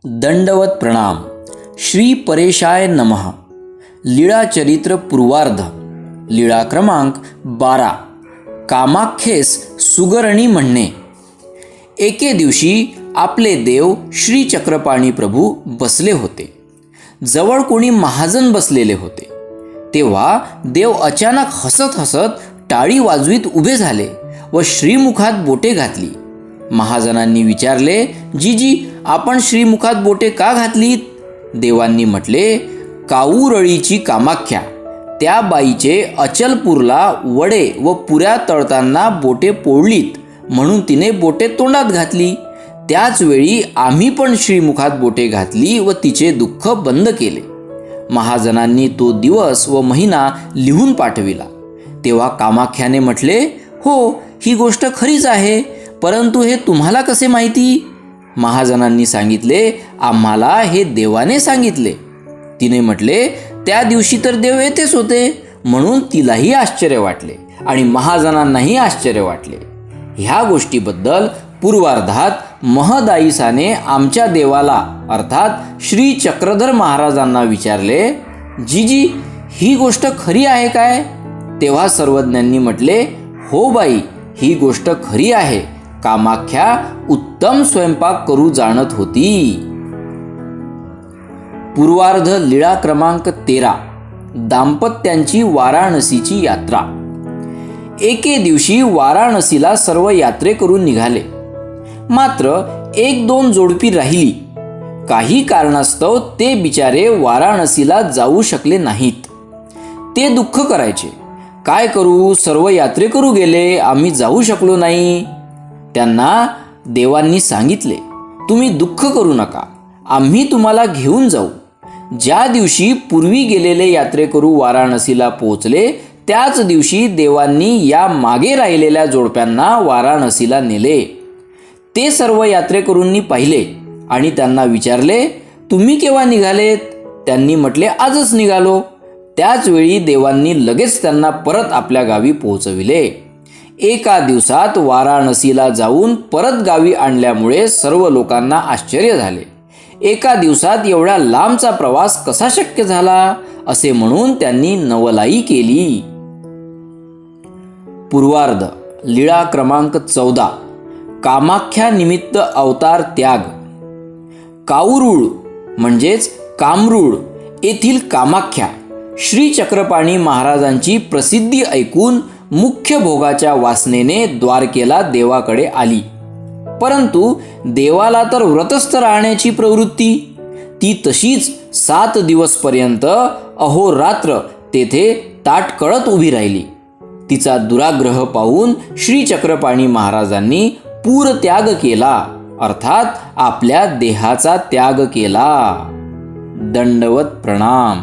दंडवत प्रणाम. श्री परेशाय नमः. लीळा चरित्र पूर्वार्ध. लीळा क्रमांक 12. कामाख्येस सुगरणी म्हणणे. एके दिवशी आपले देव श्री चक्रपाणी प्रभू बसले होते. जवळ कोणी महाजन बसलेले होते. तेव्हा देव अचानक हसत हसत टाळी वाजवीत उभे झाले व श्रीमुखात बोटे घातली. महाजनांनी विचारले, जीजी आपण श्रीमुखात बोटे का घातलीत? देवांनी म्हटले, काऊरळीची कामाख्या त्या बाईचे अचलपूरला वडे व पुऱ्या तळताना बोटे पोळलीत म्हणून तिने बोटे तोंडात घातली. त्याच वेळी आम्ही पण श्रीमुखात बोटे घातली व तिचे दुःख बंद केले. महाजनांनी तो दिवस व महिना लिहून पाठविला. तेव्हा कामाख्याने म्हटले, हो ही गोष्ट खरीच आहे, परंतु हे तुम्हाला कसे माहिती? महाजनांनी सांगितले, आम्हाला हे देवाने सांगितले. तिने म्हटले, त्या दिवशी तर देव येतेच होते. म्हणून तिलाही आश्चर्य वाटले आणि महाजनांनाही आश्चर्य वाटले. ह्या गोष्टीबद्दल पूर्वार्धात महदाईसाने आमच्या देवाला अर्थात श्री चक्रधर महाराजांना विचारले, जीजी ही गोष्ट खरी आहे काय? तेव्हा सर्वज्ञांनी म्हटले, हो बाई ही गोष्ट खरी आहे. कामाख्या उत्तम स्वयंपाक करू जाणत होती. पूर्वार्ध. लीळा क्रमांक 13. दाम्पत्यांची वाराणसीची यात्रा. एके दिवशी वाराणसीला सर्व यात्रेकरू निघाले. मात्र 1-2 जोडपी राहिली. काही कारणास्तव ते बिचारे वाराणसीला जाऊ शकले नाहीत. ते दुःख करायचे, काय करू, सर्व यात्रेकरू गेले, आम्ही जाऊ शकलो नाही. त्यांना देवांनी सांगितले, तुम्ही दुःख करू नका, आम्ही तुम्हाला घेऊन जाऊ. ज्या दिवशी पूर्वी गेलेले यात्रेकरू वाराणसीला पोहोचले त्याच दिवशी देवांनी या मागे राहिलेल्या जोडप्यांना वाराणसीला नेले. ते सर्व यात्रेकरूंनी पाहिले आणि त्यांना विचारले, तुम्ही केव्हा निघालेत? त्यांनी म्हटले, आजच निघालो. त्याच वेळी देवांनी लगेच त्यांना परत आपल्या गावी पोहोचविले. एका दिवसात वाराणसीला जाऊन परत गावी आणल्यामुळे सर्व लोकांना आश्चर्य झाले. एका दिवसात एवढ्या लांबचा प्रवास कसा शक्य झाला असे म्हणून त्यांनी नवलाई केली. पूर्वार्ध. लीळा क्रमांक 14. कामाख्या निमित्त अवतार त्याग. काऊरुळ म्हणजेच कामरूळ येथील कामाख्या श्री चक्रपाणी महाराजांची प्रसिद्धी ऐकून मुख्य भोगाच्या वासनेने द्वारकेला देवाकडे आली. परंतु देवाला तर व्रतस्थ राहण्याची प्रवृत्ती. ती तशीच 7 दिवसपर्यंत अहोरात्र तेथे ताटकळत उभी राहिली. तिचा दुराग्रह पाहून श्री चक्रपाणी महाराजांनी पूरत्याग केला, अर्थात आपल्या देहाचा त्याग केला. दंडवत प्रणाम.